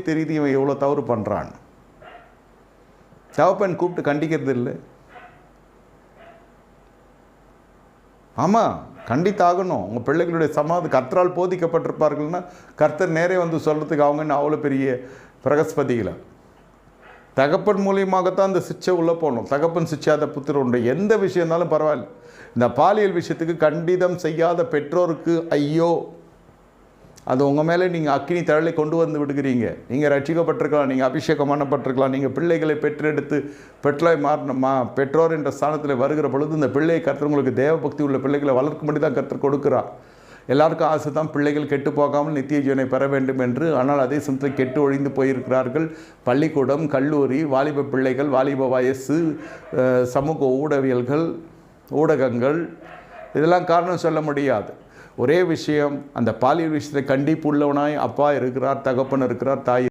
தெரியுது இவன் எவ்வளோ தவறு பண்ணுறான். தகப்பன் கூப்பிட்டு கண்டிக்கிறது இல்லை. ஆமாம், கண்டித்தாகணும். உங்கள் பிள்ளைகளுடைய கர்த்தரால் போதிக்கப்பட்டிருப்பார்கள்னா கர்த்தர் நேரே வந்து சொல்கிறதுக்கு அவங்க அவ்வளோ பெரிய பிரகஸ்பதிகளை. தகப்பன் மூலியமாகத்தான் அந்த சிச்சை உள்ளே போகணும். தகப்பன் சிச்சாத புத்திர உண்டு. எந்த விஷயம் இருந்தாலும் பரவாயில்ல. இந்த பாலியல் விஷயத்துக்கு கண்டிதம் செய்யாத பெற்றோருக்கு ஐயோ, அது உங்கள் மேலே நீங்கள் அக்கினி தழலை கொண்டு வந்து விடுகிறீங்க. நீங்கள் ரட்சிக்கப்பட்டிருக்கலாம், நீங்கள் அபிஷேகம் பண்ணப்பட்டிருக்கலாம், நீங்கள் பிள்ளைகளை பெற்றெடுத்து பெற்றோர் என்ற ஸ்தானத்தில் வருகிற பொழுது இந்த பிள்ளையை கர்த்தர் உங்களுக்கு தேவபக்தி உள்ள பிள்ளைகளை வளர்க்கும்படி தான் கர்த்தர் கொடுக்குறார். எல்லாருக்கும் ஆசை தான் பிள்ளைகள் கெட்டு போகாமல் நித்திய ஜீவனை பெற வேண்டும் என்று. ஆனால் அதே சமயத்தில் கெட்டு ஒழிந்து போயிருக்கிறார்கள். பள்ளிக்கூடம், கல்லூரி, வாலிப பிள்ளைகள், வாலிப வயசு, சமூக ஊடகங்கள், இதெல்லாம் காரணம் சொல்ல முடியாது. ஒரே விஷயம், அந்த பாலியல் விஷயத்தை கண்டிப்பு உள்ளவனாய் அப்பா இருக்கிறார், தகப்பன் இருக்கிறார், தாய்